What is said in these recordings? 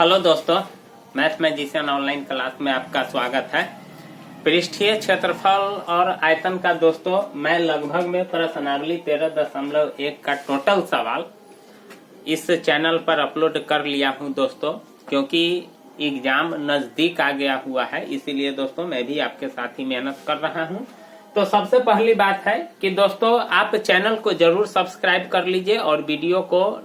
Hello दोस्तों, mathematician online class में आपका स्वागत है। पृष्ठीय क्षेत्रफल और आयतन का दोस्तों मैं लगभग में प्रश्नावली 13.1 का टोटल सवाल इस चैनल पर अपलोड कर लिया हूं दोस्तों, क्योंकि एग्जाम नजदीक आ गया हुआ है, इसीलिए दोस्तों मैं भी आपके साथ ही मेहनत कर रहा हूं। तो सबसे पहली बात है कि दोस्तों आप चैनल को जरूर सब्सक्राइब कर लीजिए और वीडियो को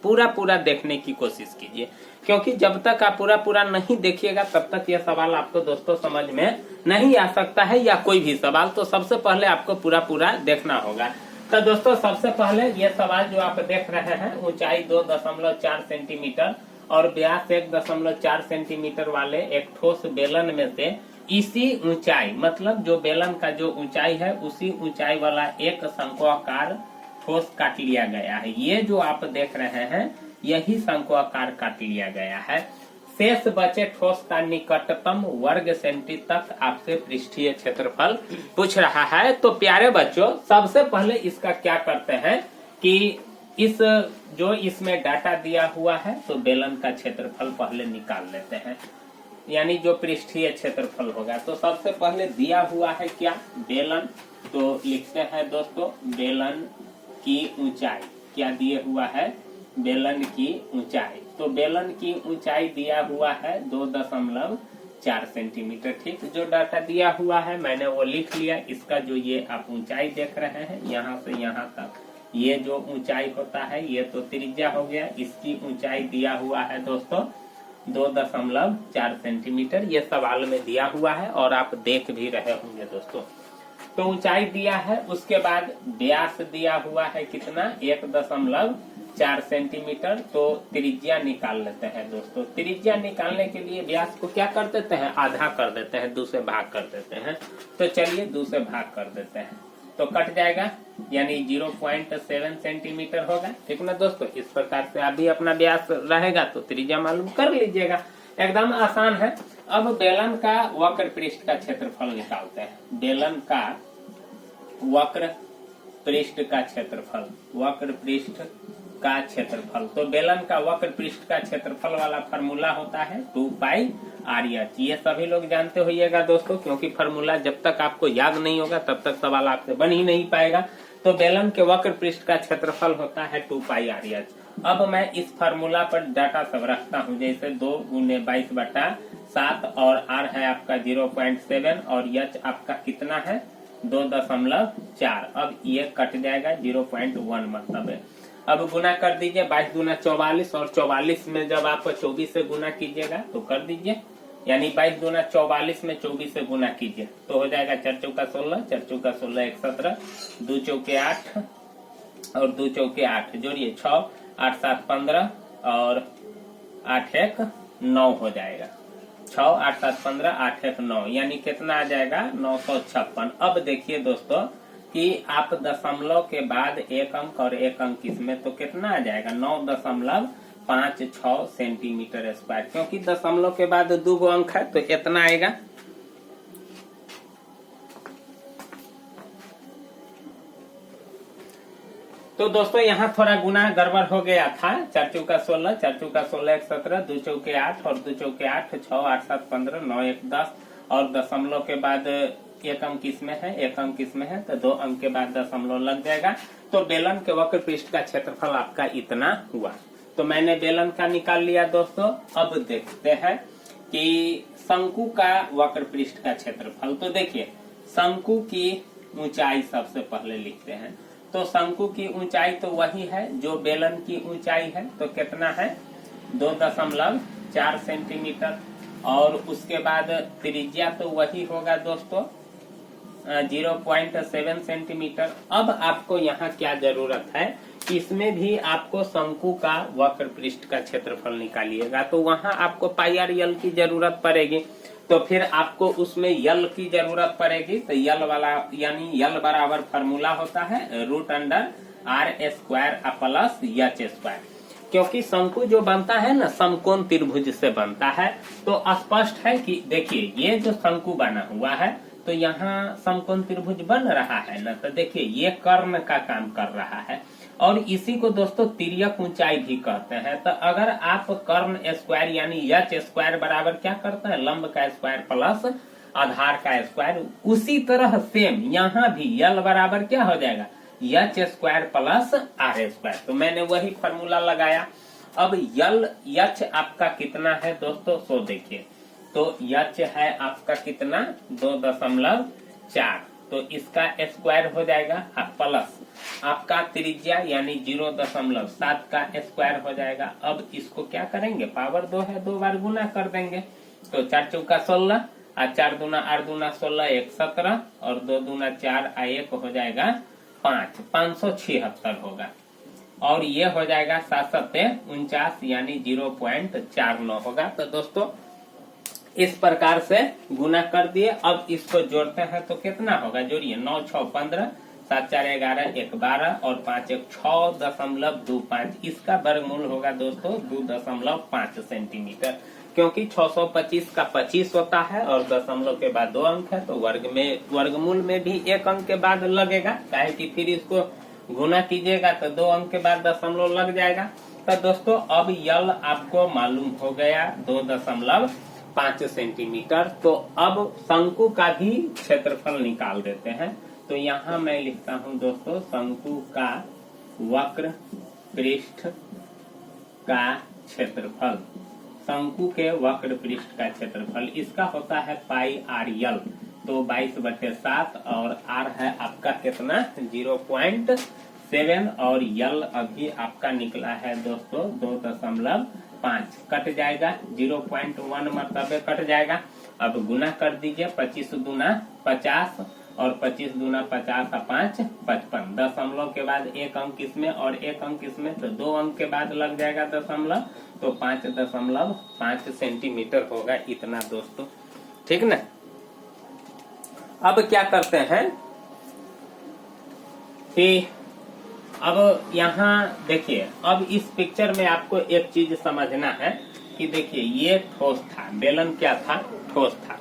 पूरा देखने की कोशिश कीजिए, क्योंकि जब तक आप पूरा नहीं देखिएगा तब तक यह सवाल आपको दोस्तों समझ में नहीं आ सकता है, या कोई भी सवाल। तो सबसे पहले आपको पूरा देखना होगा। तो दोस्तों सबसे पहले यह सवाल जो आप देख रहे हैं, ऊंचाई 2.4 सेंटीमीटर और व्यास 1.4 सेंटीमीटर वाले एक ठोस बेलन में से इसी ऊंचाई, मतलब जो बेलन का जो ऊंचाई है उसी ऊंचाई वाला एक शंक्वाकार ठोस काट लिया गया है। ये जो आप देख रहे हैं यही शंक्वाकार काट लिया गया है। शेष बचे ठोस का निकटतम वर्ग सेंटी तक आपसे पृष्ठीय क्षेत्रफल पूछ रहा है। तो प्यारे बच्चों, सबसे पहले इसका क्या करते हैं कि इस जो इसमें डाटा दिया हुआ है तो बेलन का क्षेत्रफल पहले निकाल लेते हैं, यानी जो पृष्ठीय क्षेत्रफल होगा। तो सबसे पहले दिया हुआ है क्या, बेलन। तो लिखते हैं दोस्तों बेलन की ऊंचाई, क्या दिए हुआ है, बेलन की ऊंचाई। तो बेलन की ऊंचाई दिया हुआ है 2.4 सेंटीमीटर। ठीक, जो डाटा दिया हुआ है मैंने वो लिख लिया। इसका जो ये आप ऊंचाई देख रहे हैं यहाँ से यहाँ तक, ये जो ऊंचाई होता है ये तो त्रिज्या हो गया। इसकी ऊंचाई दिया हुआ है दोस्तों 2.4 सेंटीमीटर। ये सवाल में दिया हुआ है और आप देख भी रहे होंगे दोस्तों। तो ऊंचाई दिया है, उसके बाद व्यास दिया हुआ है कितना, 1.4 सेंटीमीटर। तो त्रिज्या निकाल लेते हैं दोस्तों। त्रिज्या निकालने के लिए व्यास को क्या कर देते हैं, आधा कर देते हैं, 2 से भाग कर देते हैं। तो चलिए 2 से भाग कर देते हैं तो कट जाएगा, यानी 0.7 सेंटीमीटर होगा। ठीक ना दोस्तों, इस प्रकार से आप भी अपना व्यास रहेगा तो त्रिज्या मालूम कर लीजिएगा, एकदम आसान है। अब बेलन का वक्र पृष्ठ का क्षेत्रफल निकालते हैं। बेलन का वक्र पृष्ठ का क्षेत्रफल, वक्र पृष्ठ का क्षेत्रफल। तो बेलन का वक्र पृष्ठ का क्षेत्रफल वाला फार्मूला होता है 2 पाई RH। ये सभी लोग जानते होइएगा दोस्तों, क्योंकि फार्मूला जब तक आपको याद नहीं होगा तब तक सवाल आपसे बन ही नहीं पाएगा। तो बेलन के वक्र पृष्ठ का क्षेत्रफल होता है 2 पाई RH। अब मैं इस फार्मूला पर डाटा सब रखता हूँ, जैसे 2 × 22/7 और R है आपका 0.7 और H आपका कितना है 2.4। अब ये कट जाएगा 0.1 मतलब है। अब गुना कर दीजिए, 22 × 44 और 44 में जब आप 24 से गुना कीजिएगा तो कर दीजिए, यानी 22 × 44 में 24 से गुना कीजिए तो हो जाएगा 4 × 16, 4 × 16 1 17, 2 × 8 और 2 × 8 जोड़िए 6, 8 7 15 और 8 1 9 हो जाएगा। 6 8 7 15 8 1 9, यानी कितना आ जाएगा 956। अब देखिए दोस्तों कि आप दशमलव के बाद एक अंक और एक अंक इसमें, तो कितना आ जाएगा 9.56 सेंटीमीटर स्क्वायर, क्योंकि दशमलव के बाद 2 अंक है तो इतना आएगा। तो दोस्तों यहाँ थोड़ा गुना गड़बड़ हो गया था। 4 × 16, 4 × 16 1 17, 2 × 8 और 2 × 8 6 8 7 15 9 1 10 और दशमलव के बाद एक अंक इसमें है, एक अंक इसमें है, तो 2 अंक के बाद दशमलव लग जाएगा। तो बेलन के वक्र पृष्ठ का क्षेत्रफल आपका इतना हुआ। तो मैंने बेलन का निकाल लिया दोस्तों। अब देखते हैं कि शंकु का वक्र पृष्ठ का क्षेत्रफल। तो देखिए शंकु की ऊंचाई सबसे पहले लिखते हैं। तो शंकु की ऊंचाई तो वही है जो बेलन की ऊंचाई है, तो कितना है 2.4 सेंटीमीटर। और उसके बाद त्रिज्या तो वही होगा दोस्तों 0.7 सेंटीमीटर। अब आपको यहाँ क्या जरूरत है, इसमें भी आपको शंकु का वक्र पृष्ठ का क्षेत्रफल निकालिएगा, तो वहां आपको पाई आर यल की जरूरत पड़ेगी। तो फिर आपको उसमें यल की जरूरत पड़ेगी। तो यल वाला, यानी यल बराबर फार्मूला होता है √R² प्लस H², क्योंकि शंकु जो बनता है ना समकोण त्रिभुज से बनता है। तो स्पष्ट है कि देखिए ये जो शंकु बना हुआ है तो यहाँ समकोण त्रिभुज बन रहा है ना, तो देखिए ये कर्ण का काम कर रहा है और इसी को दोस्तों तिर्यक ऊंचाई भी कहते हैं। तो अगर आप कर्ण स्क्वायर यानी एच स्क्वायर बराबर क्या करते हैं, लंब का स्क्वायर प्लस आधार का स्क्वायर, उसी तरह सेम यहाँ भी यल बराबर क्या हो जाएगा, H square plus R square. तो मैंने वही फॉर्मूला लगाया। अब यल एच आपका कितना है दोस्तों, सो देखिए, तो एच है आपका कितना 2.4, तो इसका स्क्वायर हो जाएगा प्लस आपका त्रिज्या यानी 0.7 का स्क्वायर हो जाएगा। अब इसको क्या करेंगे, पावर 2 है, 2 बार गुना कर देंगे। तो 4 चौका 16, 4 दूना 8 दूना 16, 1 17, और 2 दूना 4, 1 हो जाएगा 5, 576 होगा। और ये हो जाएगा 7 7 49 यानी 0.49 होगा। तो दोस्तों इस प्रकार से गुना कर दिए। अब इसको जोड़ते हैं तो कितना होगा, जोड़िए, 9 6 15, 7 4 11, 1 12 और 5 1 6.25। इसका वर्गमूल होगा दोस्तों 2.5 सेंटीमीटर, क्योंकि 625 का 25 होता है और दशमलव के बाद 2 अंक है, तो वर्गमूल में भी 1 अंक के बाद लगेगा, काहे कि फिर इसको गुना कीजिएगा तो 2 अंक के बाद दशमलव लग जाएगा। तो दोस्तों अब यल आपको मालूम हो गया 2.5 सेंटीमीटर। तो अब शंकु का भी क्षेत्रफल निकाल देते हैं। तो यहाँ मैं लिखता हूँ दोस्तों, शंकु का वक्र पृष्ठ का क्षेत्रफल, शंकु के वक्र पृष्ठ का क्षेत्रफल इसका होता है पाई आर यल, तो 22/7, और आर है आपका कितना 0.7, और यल अभी आपका निकला है दोस्तों 2.5, कट जाएगा 0.1 मतलब कट जाएगा। अब गुना कर दीजिए, 25 दूना 50 और 25 दूना 50 5 55, दशमलव के बाद 1 अंक इसमें और 1 अंक इसमें, तो 2 अंक के बाद लग जाएगा दशमलव, तो 5.5 सेंटीमीटर होगा इतना दोस्तों, ठीक ना। अब क्या करते हैं कि अब यहाँ देखिए, अब इस पिक्चर में आपको एक चीज समझना है कि देखिए ये ठोस था, बेलन क्या था, ठोस था,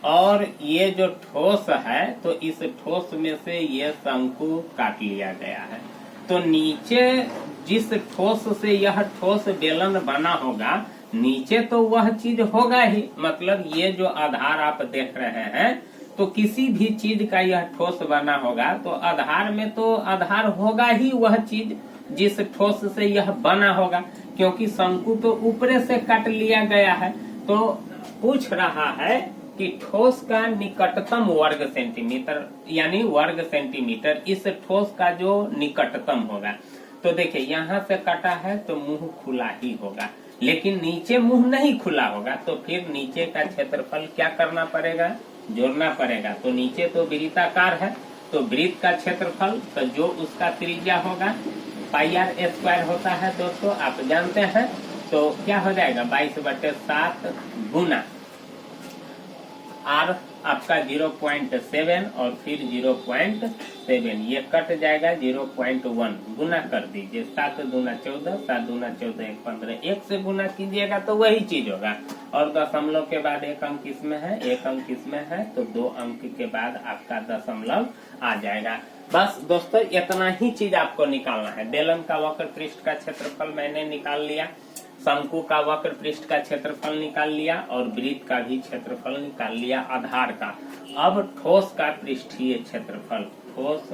और ये जो ठोस है तो इस ठोस में से ये शंकु काट लिया गया है। तो नीचे जिस ठोस से यह ठोस बेलन बना होगा, नीचे तो वह चीज होगा ही, मतलब ये जो आधार आप देख रहे हैं, तो किसी भी चीज का यह ठोस बना होगा तो आधार में तो आधार होगा ही वह चीज जिस ठोस से यह बना होगा, क्योंकि शंकु तो ऊपर से काट लिया गया है। तो पूछ रहा है कि ठोस का निकटतम वर्ग सेंटीमीटर यानी वर्ग सेंटीमीटर, इस ठोस का जो निकटतम होगा। तो देखिए यहाँ से कटा है तो मुंह खुला ही होगा, लेकिन नीचे मुंह नहीं खुला होगा, तो फिर नीचे का क्षेत्रफल क्या करना पड़ेगा, जोड़ना पड़ेगा। तो नीचे तो वृत्ताकार है, तो वृत्त का क्षेत्रफल तो जो उसका त्रिज्या होगा पाई आर स्क्वायर होता है दोस्तों, आप जानते हैं। तो क्या हो जाएगा 22/7 गुना आर आपका 0.7 और फिर 0.7, ये कट जाएगा 0.1, गुना कर दीजिए, 7 दूना 14, 7 दूना 14 1 15, 1 से गुना कीजिएगा तो वही चीज होगा। और दशमलव के बाद 1 अंक इसमें है, 1 अंक इसमें है, तो 2 अंक के बाद आपका दशमलव आ जाएगा। बस दोस्तों इतना ही चीज आपको निकालना है। बेलन का वक्र पृष्ठ का क्षेत्रफल मैंने निकाल लिया, शंकु का वक्र पृष्ठ का क्षेत्रफल निकाल लिया, और वृत्त का भी क्षेत्रफल निकाल लिया आधार का। अब ठोस का पृष्ठीय क्षेत्रफल, ठोस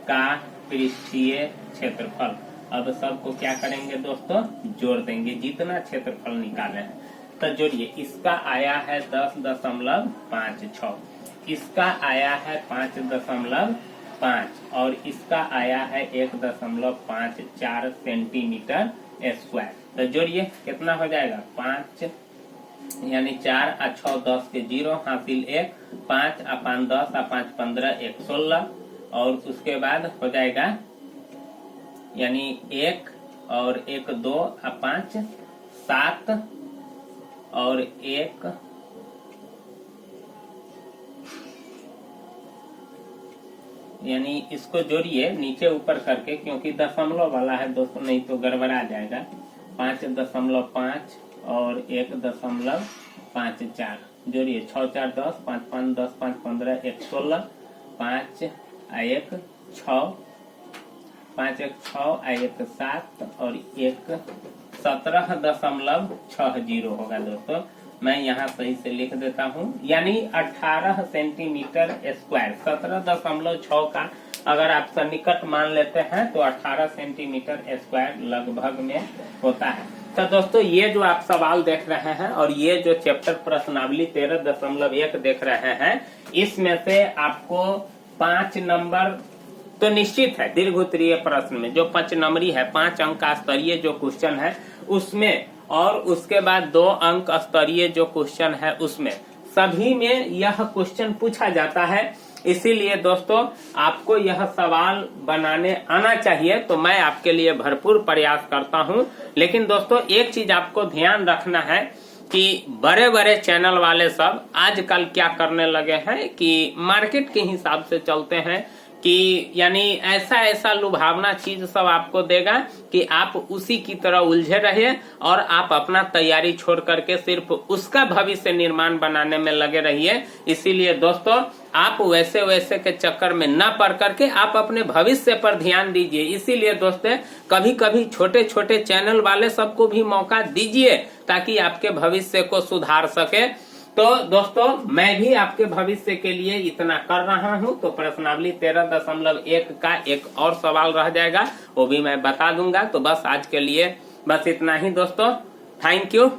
का पृष्ठीय क्षेत्रफल, अब सबको क्या करेंगे दोस्तों, जोड़ देंगे, जितना क्षेत्रफल निकाले हैं। तो जोड़िए, इसका आया है 10.56, इसका आया है 5.5, और इसका आया है 1.54 सेंटीमीटर स्क्वायर। तो जोड़िए कितना हो जाएगा, 5 यानी 4 और 6 10 के 0 हासिल 1, 5 और 5 10 और 5 15 1 16, और उसके बाद हो जाएगा यानी 1 और 1 2 और 5 7 और 1 यानी इसको जोड़िए नीचे ऊपर करके, क्योंकि दशमलव वाला है दोस्तों, नहीं तो गड़बड़ा जाएगा। 5.5 और 1.54 जोड़िए, 6 4 10, 5 5 10, 5 15 1 16, 5 1 6 5 एक 6 एक 7 और एक 17.60 होगा दोस्तों। मैं यहाँ सही से लिख देता हूँ, यानी 18 सेंटीमीटर स्क्वायर। 17.6 का अगर आप सन्निकट मान लेते हैं तो 18 सेंटीमीटर स्क्वायर लगभग में होता है। तो दोस्तों ये जो आप सवाल देख रहे हैं और ये जो चैप्टर प्रश्नावली 13.1 देख रहे हैं, इसमें से आपको 5 नंबर तो निश्चित है दीर्घ उत्तरीय प्रश्न में, जो 5 नंबरी है, 5 अंक का स्तरीय जो क्वेश्चन है उसमें, और उसके बाद 2 अंक स्तरीय जो क्वेश्चन है उसमें, सभी में यह क्वेश्चन पूछा जाता है। इसीलिए दोस्तों आपको यह सवाल बनाने आना चाहिए, तो मैं आपके लिए भरपूर प्रयास करता हूं। लेकिन दोस्तों एक चीज आपको ध्यान रखना है कि बड़े बड़े चैनल वाले सब आजकल क्या करने लगे हैं कि मार्केट के हिसाब से चलते हैं, कि यानी ऐसा लुभावना चीज सब आपको देगा कि आप उसी की तरह उलझे रहिए और आप अपना तैयारी छोड़ करके सिर्फ उसका भविष्य निर्माण बनाने में लगे रहिए। इसीलिए दोस्तों आप वैसे के चक्कर में न पड़ करके आप अपने भविष्य पर ध्यान दीजिए। इसीलिए दोस्तों कभी कभी छोटे छोटे चैनल वाले सबको भी मौका दीजिए ताकि आपके भविष्य को सुधार सके। तो दोस्तों मैं भी आपके भविष्य के लिए इतना कर रहा हूं, तो प्रश्नावली 13.1 का एक और सवाल रह जाएगा, वो भी मैं बता दूंगा। तो बस आज के लिए बस इतना ही दोस्तों, थैंक यू।